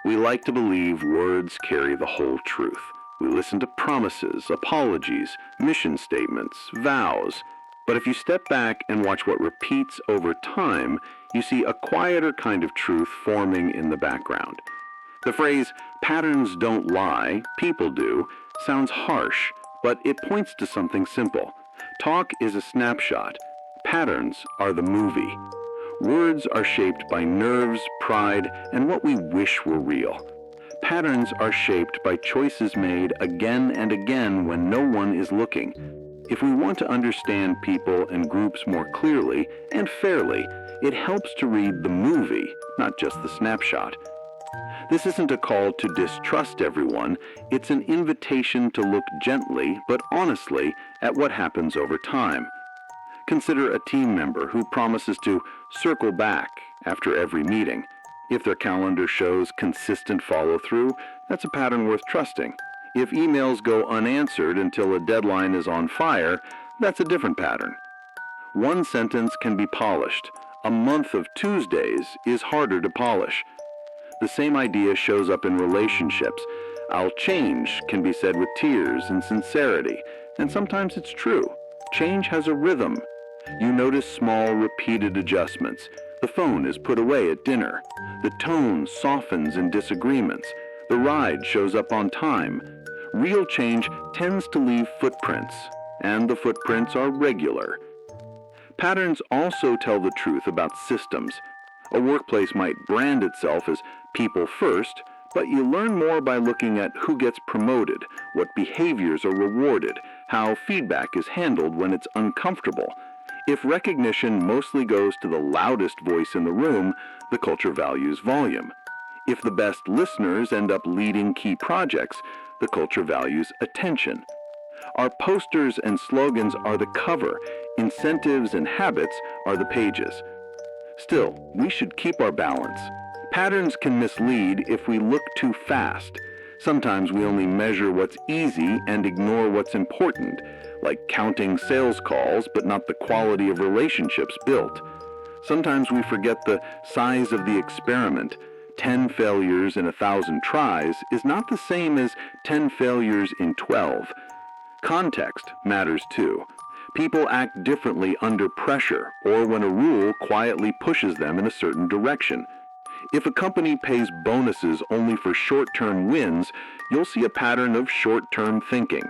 We like to believe words carry the whole truth. We listen to promises, apologies, mission statements, vows. But if you step back and watch what repeats over time, you see a quieter kind of truth forming in the background. The phrase, patterns don't lie, people do, sounds harsh, but it points to something simple. Talk is a snapshot. Patterns are the movie. Words are shaped by nerves, pride, and what we wish were real. Patterns are shaped by choices made again and again when no one is looking. If we want to understand people and groups more clearly and fairly, it helps to read the movie, not just the snapshot. This isn't a call to distrust everyone, it's an invitation to look gently but honestly at what happens over time. Consider a team member who promises to circle back after every meeting. If their calendar shows consistent follow-through, that's a pattern worth trusting. If emails go unanswered until a deadline is on fire, that's a different pattern. One sentence can be polished. A month of Tuesdays is harder to polish. The same idea shows up in relationships. I'll change can be said with tears and sincerity, and sometimes it's true. Change has a rhythm. You notice small, repeated adjustments. The phone is put away at dinner. The tone softens in disagreements. The ride shows up on time. Real change tends to leave footprints, and the footprints are regular. Patterns also tell the truth about systems. A workplace might brand itself as people first, but you learn more by looking at who gets promoted, what behaviors are rewarded, how feedback is handled when it's uncomfortable. If recognition mostly goes to the loudest voice in the room, the culture values volume. If the best listeners end up leading key projects, the culture values attention. Our posters and slogans are the cover, incentives and habits are the pages. Still, we should keep our balance. Patterns can mislead if we look too fast. Sometimes we only measure what's easy and ignore what's important, like counting sales calls but not the quality of relationships built. Sometimes we forget the size of the experiment. 10 failures in 1,000 tries is not the same as 10 failures in 12. Context matters too. People act differently under pressure or when a rule quietly pushes them in a certain direction. If a company pays bonuses only for short-term wins, you'll see a pattern of short-term thinking.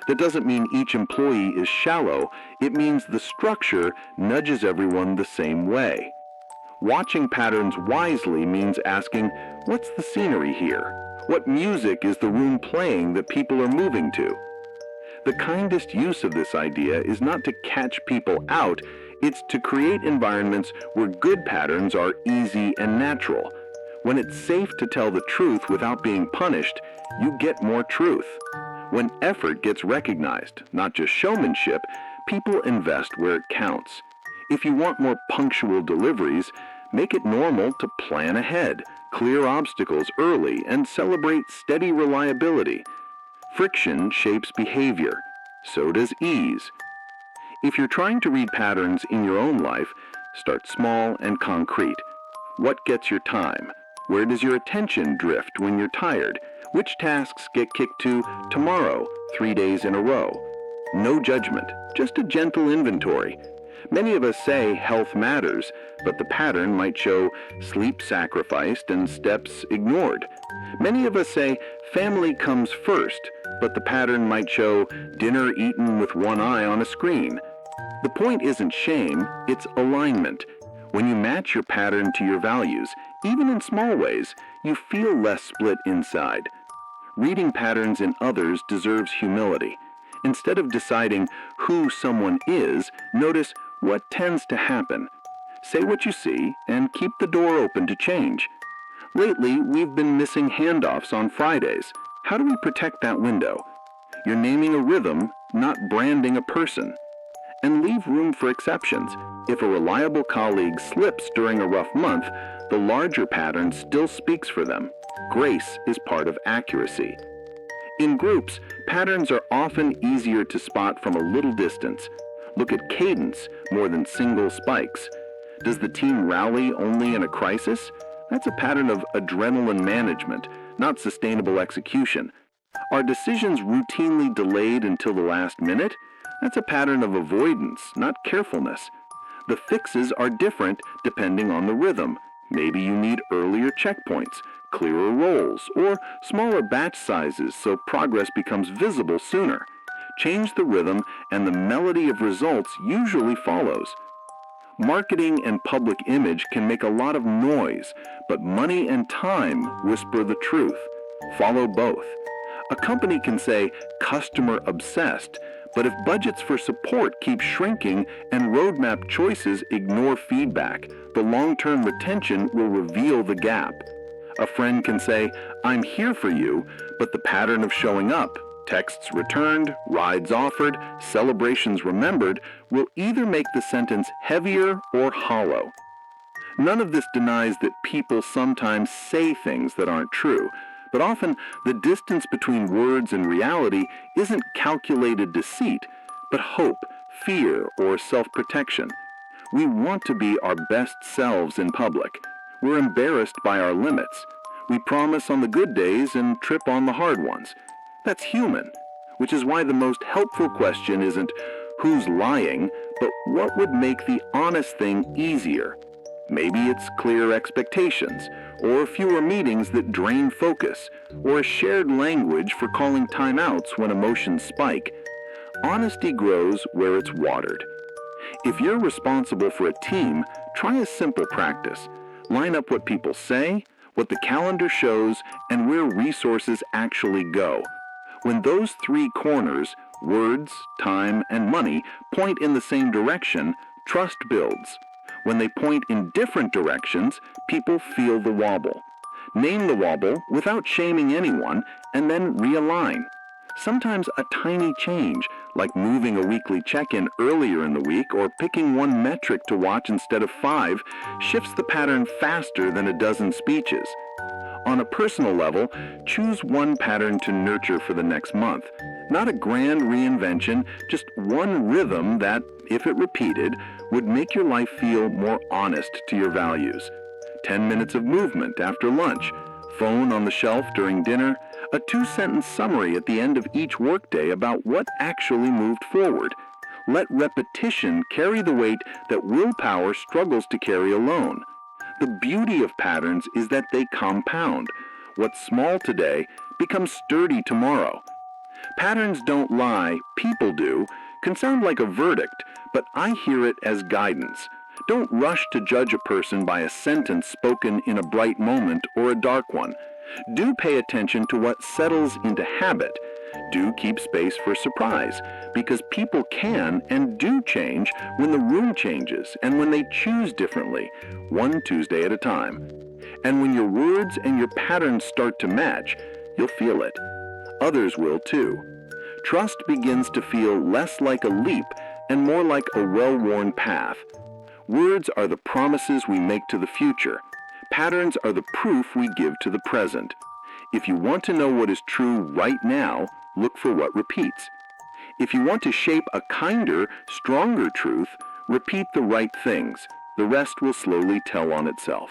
That doesn't mean each employee is shallow, it means the structure nudges everyone the same way. Watching patterns wisely means asking, what's the scenery here? What music is the room playing that people are moving to? The kindest use of this idea is not to catch people out, it's to create environments where good patterns are easy and natural. When it's safe to tell the truth without being punished, you get more truth. When effort gets recognized, not just showmanship, people invest where it counts. If you want more punctual deliveries, make it normal to plan ahead, clear obstacles early, and celebrate steady reliability. Friction shapes behavior. So does ease. If you're trying to read patterns in your own life, start small and concrete. What gets your time? Where does your attention drift when you're tired? Which tasks get kicked to tomorrow, 3 days in a row? No judgment, just a gentle inventory. Many of us say health matters, but the pattern might show sleep sacrificed and steps ignored. Many of us say family comes first, but the pattern might show dinner eaten with one eye on a screen. The point isn't shame, it's alignment. When you match your pattern to your values, even in small ways, you feel less split inside. Reading patterns in others deserves humility. Instead of deciding who someone is, notice what tends to happen. Say what you see and keep the door open to change. Lately, we've been missing handoffs on Fridays. How do we protect that window? You're naming a rhythm, not branding a person. And leave room for exceptions. If a reliable colleague slips during a rough month, the larger pattern still speaks for them. Grace is part of accuracy. In groups, patterns are often easier to spot from a little distance. Look at cadence more than single spikes. Does the team rally only in a crisis? That's a pattern of adrenaline management, not sustainable execution. Are decisions routinely delayed until the last minute? That's a pattern of avoidance, not carefulness. The fixes are different depending on the rhythm. Maybe you need earlier checkpoints, clearer roles, or smaller batch sizes so progress becomes visible sooner. Change the rhythm and the melody of results usually follows. Marketing and public image can make a lot of noise, but money and time whisper the truth. Follow both. A company can say customer obsessed, but if budgets for support keep shrinking and roadmap choices ignore feedback, the long-term retention will reveal the gap. A friend can say, I'm here for you, but the pattern of showing up, texts returned, rides offered, celebrations remembered, will either make the sentence heavier or hollow. None of this denies that people sometimes say things that aren't true, but often the distance between words and reality isn't calculated deceit, but hope, fear, or self-protection. We want to be our best selves in public. We're embarrassed by our limits. We promise on the good days and trip on the hard ones. That's human, which is why the most helpful question isn't who's lying, but what would make the honest thing easier. Maybe it's clear expectations, or fewer meetings that drain focus, or a shared language for calling timeouts when emotions spike. Honesty grows where it's watered. If you're responsible for a team, try a simple practice. Line up what people say, what the calendar shows, and where resources actually go. When those three corners, words, time, and money, point in the same direction, trust builds. When they point in different directions, people feel the wobble. Name the wobble without shaming anyone, and then realign. Sometimes a tiny change, like moving a weekly check-in earlier in the week or picking one metric to watch instead of 5, shifts the pattern faster than a dozen speeches. On a personal level, choose one pattern to nurture for the next month. Not a grand reinvention, just one rhythm that, if it repeated, would make your life feel more honest to your values. 10 minutes of movement after lunch, phone on the shelf during dinner, a 2-sentence summary at the end of each workday about what actually moved forward. Let repetition carry the weight that willpower struggles to carry alone. The beauty of patterns is that they compound. What's small today becomes sturdy tomorrow. Patterns don't lie, people do, can sound like a verdict, but I hear it as guidance. Don't rush to judge a person by a sentence spoken in a bright moment or a dark one. Do pay attention to what settles into habit. Do keep space for surprise, because people can and do change when the room changes and when they choose differently, one Tuesday at a time. And when your words and your patterns start to match, you'll feel it. Others will too. Trust begins to feel less like a leap and more like a well-worn path. Words are the promises we make to the future. Patterns are the proof we give to the present. If you want to know what is true right now, look for what repeats. If you want to shape a kinder, stronger truth, repeat the right things. The rest will slowly tell on itself.